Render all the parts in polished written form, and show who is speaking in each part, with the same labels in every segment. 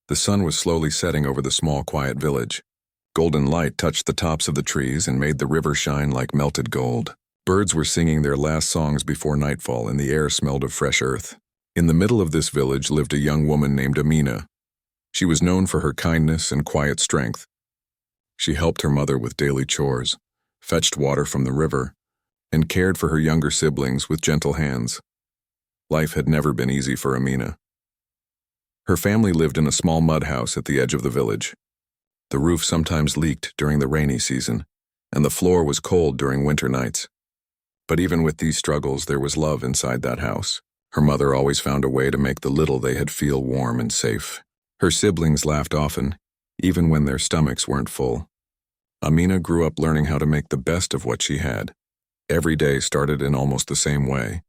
Speaker 1: The sun was slowly setting over the small, quiet village. Golden light touched the tops of the trees and made the river shine like melted gold. Birds were singing their last songs before nightfall, and the air smelled of fresh earth. In the middle of this village lived a young woman named Amina. She was known for her kindness and quiet strength. She helped her mother with daily chores, fetched water from the river, and cared for her younger siblings with gentle hands. Life had never been easy for Amina. Her family lived in a small mud house at the edge of the village. The roof sometimes leaked during the rainy season, and the floor was cold during winter nights. But even with these struggles, there was love inside that house. Her mother always found a way to make the little they had feel warm and safe. Her siblings laughed often, even when their stomachs weren't full. Amina grew up learning how to make the best of what she had. Every day started in almost the same way.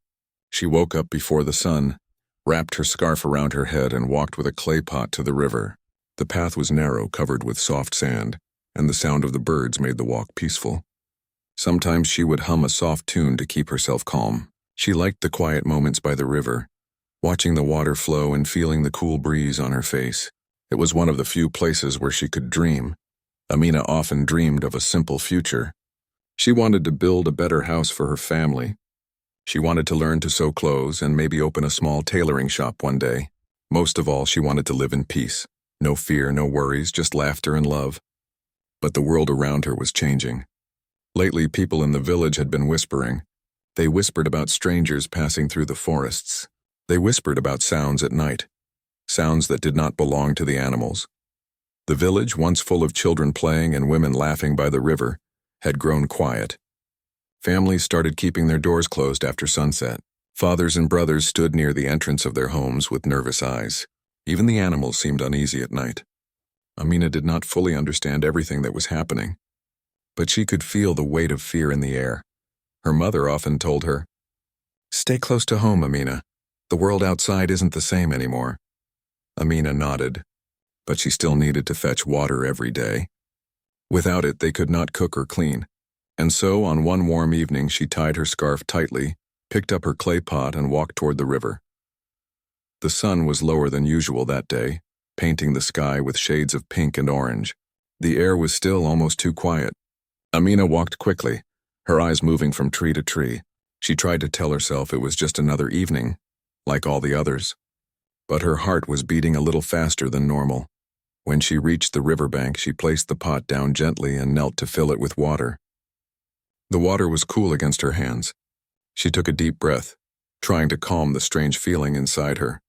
Speaker 1: She woke up before the sun, wrapped her scarf around her head, and walked with a clay pot to the river. The path was narrow, covered with soft sand, and the sound of the birds made the walk peaceful. Sometimes she would hum a soft tune to keep herself calm. She liked the quiet moments by the river, watching the water flow and feeling the cool breeze on her face. It was one of the few places where she could dream. Amina often dreamed of a simple future. She wanted to build a better house for her family. She wanted to learn to sew clothes and maybe open a small tailoring shop one day. Most of all, she wanted to live in peace. No fear, no worries, just laughter and love. But the world around her was changing. Lately, people in the village had been whispering. They whispered about strangers passing through the forests. They whispered about sounds at night, sounds that did not belong to the animals. The village, once full of children playing and women laughing by the river, had grown quiet. Families started keeping their doors closed after sunset. Fathers and brothers stood near the entrance of their homes with nervous eyes. Even the animals seemed uneasy at night. Amina did not fully understand everything that was happening, but she could feel the weight of fear in the air. Her mother often told her, "Stay close to home, Amina. The world outside isn't the same anymore." Amina nodded, but she still needed to fetch water every day. Without it, they could not cook or clean. And so, on one warm evening, she tied her scarf tightly, picked up her clay pot, and walked toward the river. The sun was lower than usual that day, painting the sky with shades of pink and orange. The air was still almost too quiet. Amina walked quickly, her eyes moving from tree to tree. She tried to tell herself it was just another evening, like all the others. But her heart was beating a little faster than normal. When she reached the riverbank, she placed the pot down gently and knelt to fill it with water. The water was cool against her hands. She took a deep breath, trying to calm the strange feeling inside her.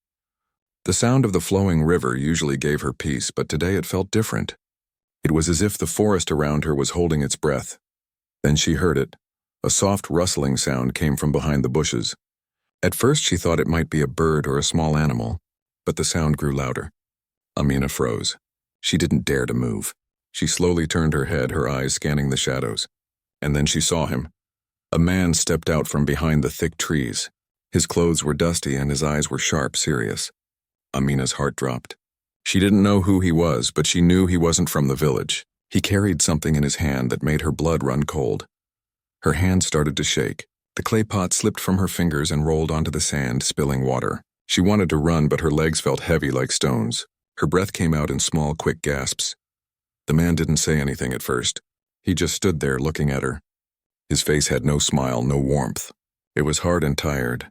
Speaker 1: The sound of the flowing river usually gave her peace, but today it felt different. It was as if the forest around her was holding its breath. Then she heard it. A soft rustling sound came from behind the bushes. At first she thought it might be a bird or a small animal, but the sound grew louder. Amina froze. She didn't dare to move. She slowly turned her head, her eyes scanning the shadows. And then she saw him. A man stepped out from behind the thick trees. His clothes were dusty and his eyes were sharp, serious. Amina's heart dropped. She didn't know who he was, but she knew he wasn't from the village. He carried something in his hand that made her blood run cold. Her hand started to shake. The clay pot slipped from her fingers and rolled onto the sand, spilling water. She wanted to run, but her legs felt heavy like stones. Her breath came out in small, quick gasps. The man didn't say anything at first. He just stood there looking at her. His face had no smile, no warmth. It was hard and tired,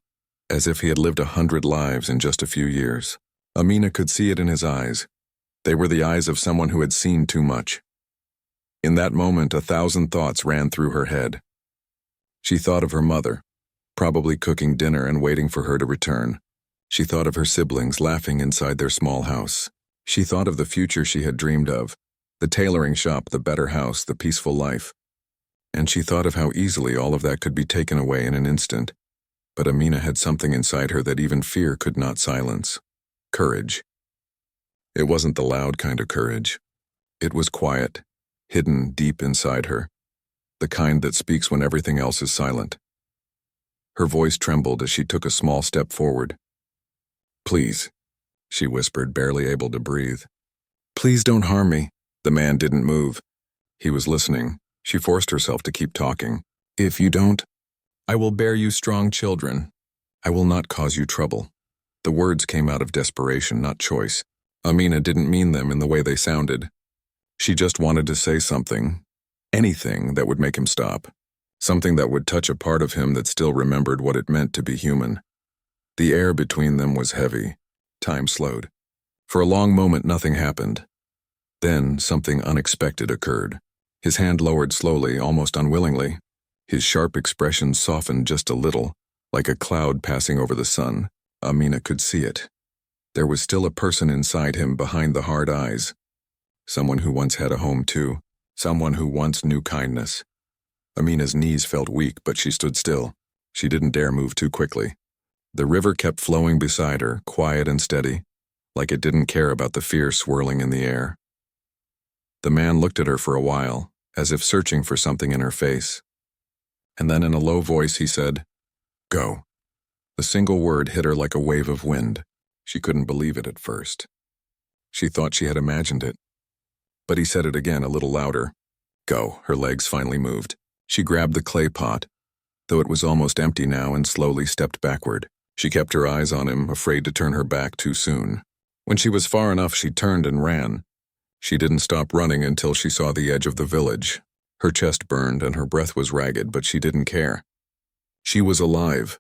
Speaker 1: as if he had lived 100 lives in just a few years. Amina could see it in his eyes. They were the eyes of someone who had seen too much. In that moment, 1,000 thoughts ran through her head. She thought of her mother, probably cooking dinner and waiting for her to return. She thought of her siblings laughing inside their small house. She thought of the future she had dreamed of, the tailoring shop, the better house, the peaceful life. And she thought of how easily all of that could be taken away in an instant. But Amina had something inside her that even fear could not silence. Courage. It wasn't the loud kind of courage. It was quiet, hidden deep inside her, the kind that speaks when everything else is silent. Her voice trembled as she took a small step forward. "Please," she whispered, barely able to breathe. "Please don't harm me." The man didn't move. He was listening. She forced herself to keep talking. "If you don't, I will bear you strong children. I will not cause you trouble." The words came out of desperation, not choice. Amina didn't mean them in the way they sounded. She just wanted to say something, anything that would make him stop, something that would touch a part of him that still remembered what it meant to be human. The air between them was heavy. Time slowed. For a long moment, nothing happened. Then something unexpected occurred. His hand lowered slowly, almost unwillingly. His sharp expression softened just a little, like a cloud passing over the sun. Amina could see it. There was still a person inside him behind the hard eyes. Someone who once had a home too. Someone who once knew kindness. Amina's knees felt weak, but she stood still. She didn't dare move too quickly. The river kept flowing beside her, quiet and steady, like it didn't care about the fear swirling in the air. The man looked at her for a while, as if searching for something in her face. And then in a low voice he said, "Go." The single word hit her like a wave of wind. She couldn't believe it at first. She thought she had imagined it. But he said it again, a little louder. "Go." Her legs finally moved. She grabbed the clay pot, though it was almost empty now, and slowly stepped backward. She kept her eyes on him, afraid to turn her back too soon. When she was far enough, she turned and ran. She didn't stop running until she saw the edge of the village. Her chest burned and her breath was ragged, but she didn't care. She was alive.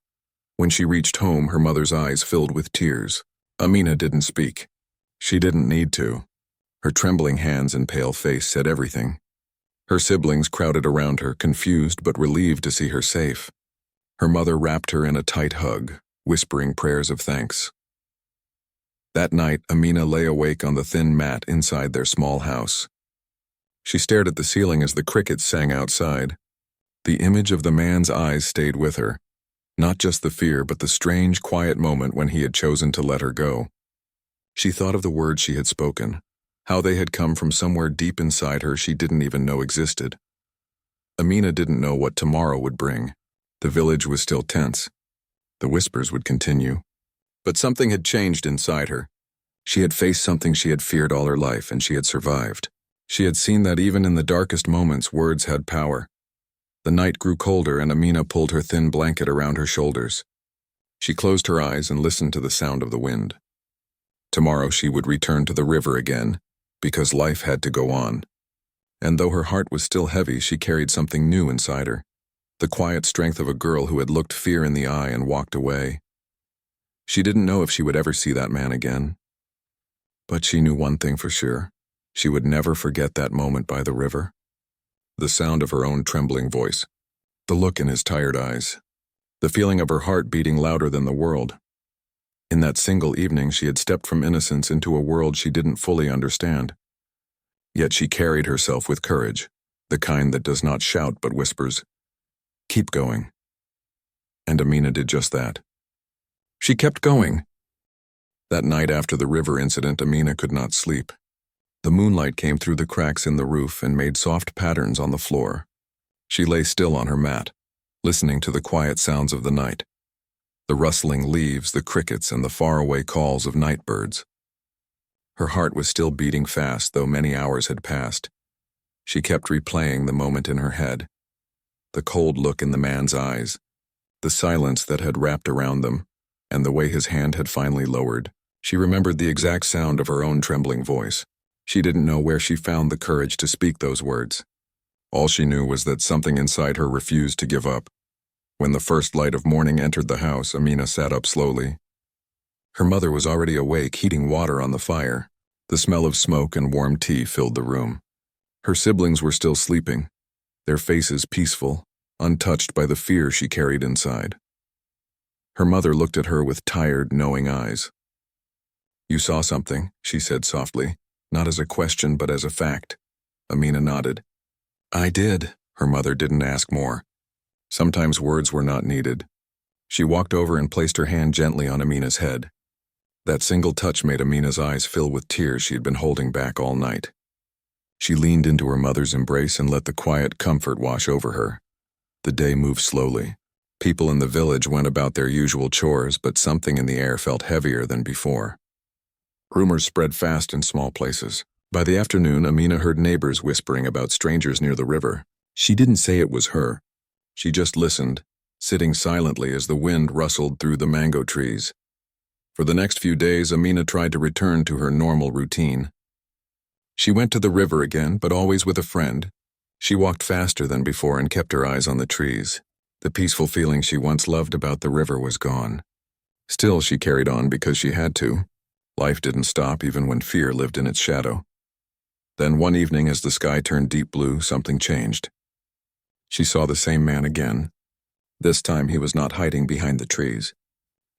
Speaker 1: When she reached home, her mother's eyes filled with tears. Amina didn't speak. She didn't need to. Her trembling hands and pale face said everything. Her siblings crowded around her, confused but relieved to see her safe. Her mother wrapped her in a tight hug, whispering prayers of thanks. That night, Amina lay awake on the thin mat inside their small house. She stared at the ceiling as the crickets sang outside. The image of the man's eyes stayed with her. Not just the fear, but the strange, quiet moment when he had chosen to let her go. She thought of the words she had spoken, how they had come from somewhere deep inside her she didn't even know existed. Amina didn't know what tomorrow would bring. The village was still tense. The whispers would continue. But something had changed inside her. She had faced something she had feared all her life, and she had survived. She had seen that even in the darkest moments, words had power. The night grew colder, and Amina pulled her thin blanket around her shoulders. She closed her eyes and listened to the sound of the wind. Tomorrow she would return to the river again, because life had to go on. And though her heart was still heavy, she carried something new inside her. The quiet strength of a girl who had looked fear in the eye and walked away. She didn't know if she would ever see that man again. But she knew one thing for sure. She would never forget that moment by the river. The sound of her own trembling voice. The look in his tired eyes. The feeling of her heart beating louder than the world. In that single evening, she had stepped from innocence into a world she didn't fully understand. Yet she carried herself with courage, the kind that does not shout but whispers, "Keep going." And Amina did just that. She kept going. That night after the river incident, Amina could not sleep. The moonlight came through the cracks in the roof and made soft patterns on the floor. She lay still on her mat, listening to the quiet sounds of the night. The rustling leaves, the crickets, and the faraway calls of night birds. Her heart was still beating fast, though many hours had passed. She kept replaying the moment in her head. The cold look in the man's eyes, the silence that had wrapped around them, and the way his hand had finally lowered. She remembered the exact sound of her own trembling voice. She didn't know where she found the courage to speak those words. All she knew was that something inside her refused to give up. When the first light of morning entered the house, Amina sat up slowly. Her mother was already awake, heating water on the fire. The smell of smoke and warm tea filled the room. Her siblings were still sleeping, their faces peaceful, untouched by the fear she carried inside. Her mother looked at her with tired, knowing eyes. "You saw something," she said softly, not as a question but as a fact. Amina nodded. "I did." Her mother didn't ask more. Sometimes words were not needed. She walked over and placed her hand gently on Amina's head. That single touch made Amina's eyes fill with tears she had been holding back all night. She leaned into her mother's embrace and let the quiet comfort wash over her. The day moved slowly. People in the village went about their usual chores, but something in the air felt heavier than before. Rumors spread fast in small places. By the afternoon, Amina heard neighbors whispering about strangers near the river. She didn't say it was her. She just listened, sitting silently as the wind rustled through the mango trees. For the next few days, Amina tried to return to her normal routine. She went to the river again, but always with a friend. She walked faster than before and kept her eyes on the trees. The peaceful feeling she once loved about the river was gone. Still, she carried on because she had to. Life didn't stop even when fear lived in its shadow. Then one evening, as the sky turned deep blue, something changed. She saw the same man again. This time he was not hiding behind the trees.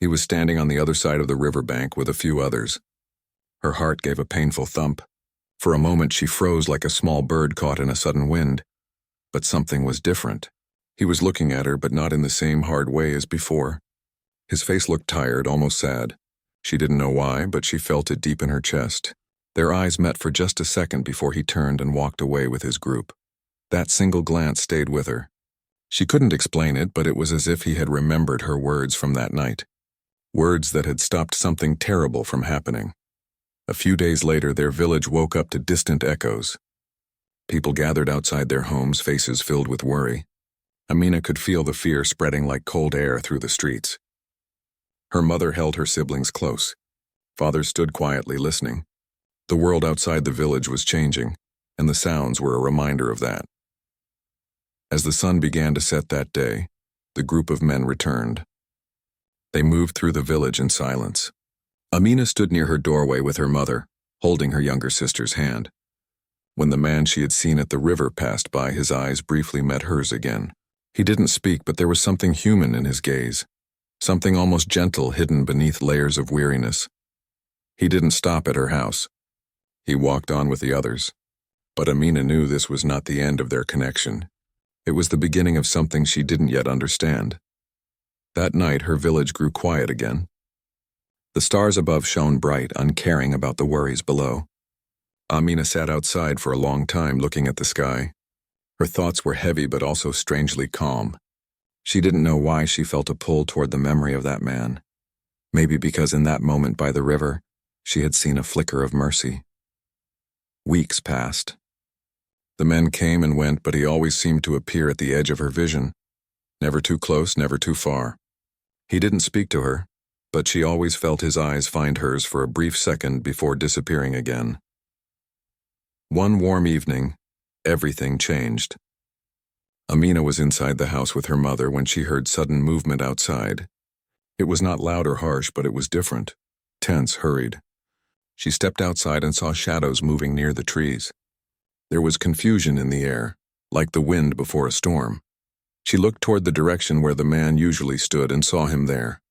Speaker 1: He was standing on the other side of the riverbank with a few others. Her heart gave a painful thump. For a moment she froze like a small bird caught in a sudden wind. But something was different. He was looking at her, but not in the same hard way as before. His face looked tired, almost sad. She didn't know why, but she felt it deep in her chest. Their eyes met for just a second before he turned and walked away with his group. That single glance stayed with her. She couldn't explain it, but it was as if he had remembered her words from that night. Words that had stopped something terrible from happening. A few days later, their village woke up to distant echoes. People gathered outside their homes, faces filled with worry. Amina could feel the fear spreading like cold air through the streets. Her mother held her siblings close. Father stood quietly listening. The world outside the village was changing, and the sounds were a reminder of that. As the sun began to set that day, the group of men returned. They moved through the village in silence. Amina stood near her doorway with her mother, holding her younger sister's hand. When the man she had seen at the river passed by, his eyes briefly met hers again. He didn't speak, but there was something human in his gaze, something almost gentle hidden beneath layers of weariness. He didn't stop at her house. He walked on with the others. But Amina knew this was not the end of their connection. It was the beginning of something she didn't yet understand. That night, her village grew quiet again. The stars above shone bright, uncaring about the worries below. Amina sat outside for a long time looking at the sky. Her thoughts were heavy but also strangely calm. She didn't know why she felt a pull toward the memory of that man. Maybe because in that moment by the river, she had seen a flicker of mercy. Weeks passed. The men came and went, but he always seemed to appear at the edge of her vision. Never too close, never too far. He didn't speak to her, but she always felt his eyes find hers for a brief second before disappearing again. One warm evening, everything changed. Amina was inside the house with her mother when she heard sudden movement outside. It was not loud or harsh, but it was different, tense, hurried. She stepped outside and saw shadows moving near the trees. There was confusion in the air, like the wind before a storm. She looked toward the direction where the man usually stood and saw him there.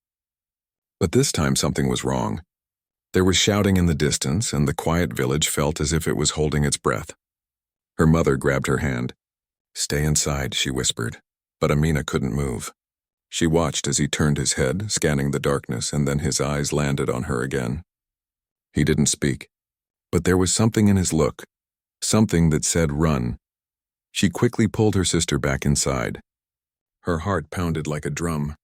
Speaker 1: But this time something was wrong. There was shouting in the distance, and the quiet village felt as if it was holding its breath. Her mother grabbed her hand. "Stay inside," she whispered, but Amina couldn't move. She watched as he turned his head, scanning the darkness, and then his eyes landed on her again. He didn't speak, but there was something in his look, something that said run. She quickly pulled her sister back inside. Her heart pounded like a drum.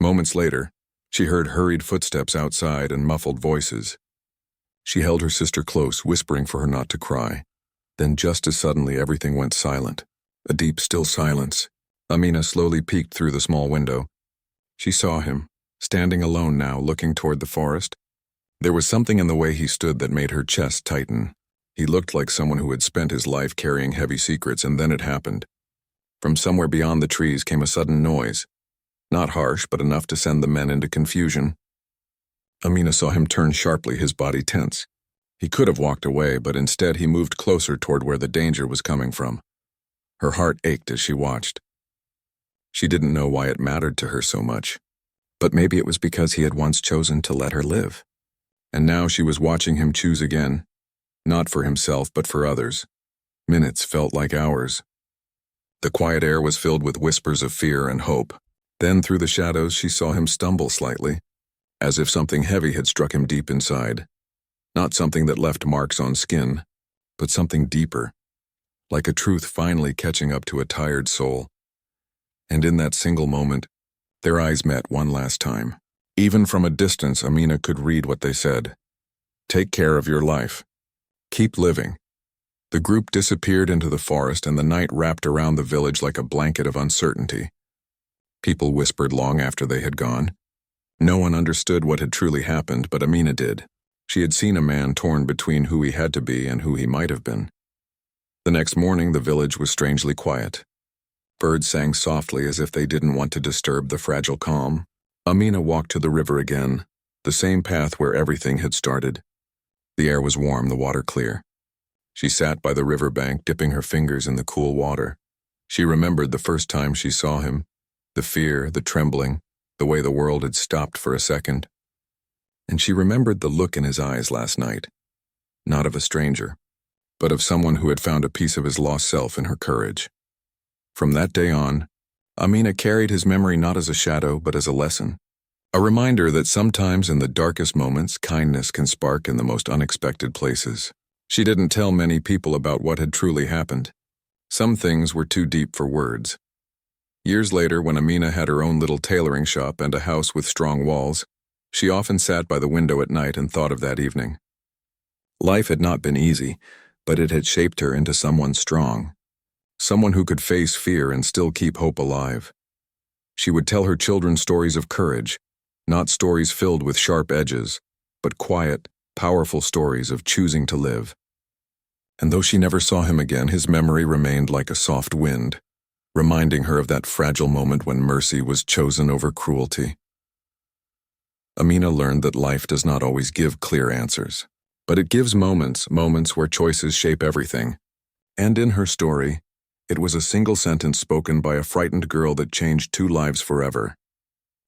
Speaker 1: Moments later, she heard hurried footsteps outside and muffled voices. She held her sister close, whispering for her not to cry. Then just as suddenly everything went silent. A deep, still silence. Amina slowly peeked through the small window. She saw him, standing alone now, looking toward the forest. There was something in the way he stood that made her chest tighten. He looked like someone who had spent his life carrying heavy secrets, and then it happened. From somewhere beyond the trees came a sudden noise. Not harsh, but enough to send the men into confusion. Amina saw him turn sharply, his body tense. He could have walked away, but instead he moved closer toward where the danger was coming from. Her heart ached as she watched. She didn't know why it mattered to her so much, but maybe it was because he had once chosen to let her live. And now she was watching him choose again, not for himself but for others. Minutes felt like hours. The quiet air was filled with whispers of fear and hope. Then through the shadows she saw him stumble slightly, as if something heavy had struck him deep inside. Not something that left marks on skin, but something deeper, like a truth finally catching up to a tired soul. And in that single moment, their eyes met one last time. Even from a distance, Amina could read what they said. Take care of your life. Keep living. The group disappeared into the forest, and the night wrapped around the village like a blanket of uncertainty. People whispered long after they had gone. No one understood what had truly happened, but Amina did. She had seen a man torn between who he had to be and who he might have been. The next morning, the village was strangely quiet. Birds sang softly as if they didn't want to disturb the fragile calm. Amina walked to the river again, the same path where everything had started. The air was warm, the water clear. She sat by the river bank, dipping her fingers in the cool water. She remembered the first time she saw him, the fear, the trembling, the way the world had stopped for a second. And she remembered the look in his eyes last night, not of a stranger, but of someone who had found a piece of his lost self in her courage. From that day on, Amina carried his memory not as a shadow, but as a lesson. A reminder that sometimes in the darkest moments, kindness can spark in the most unexpected places. She didn't tell many people about what had truly happened. Some things were too deep for words. Years later, when Amina had her own little tailoring shop and a house with strong walls, she often sat by the window at night and thought of that evening. Life had not been easy, but it had shaped her into someone strong. Someone who could face fear and still keep hope alive. She would tell her children stories of courage, not stories filled with sharp edges, but quiet, powerful stories of choosing to live. And though she never saw him again, his memory remained like a soft wind, reminding her of that fragile moment when mercy was chosen over cruelty. Amina learned that life does not always give clear answers, but it gives moments where choices shape everything. And in her story, it was a single sentence spoken by a frightened girl that changed two lives forever.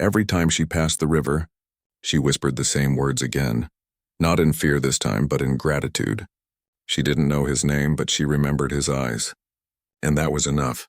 Speaker 1: Every time she passed the river, she whispered the same words again, not in fear this time, but in gratitude. She didn't know his name, but she remembered his eyes. And that was enough.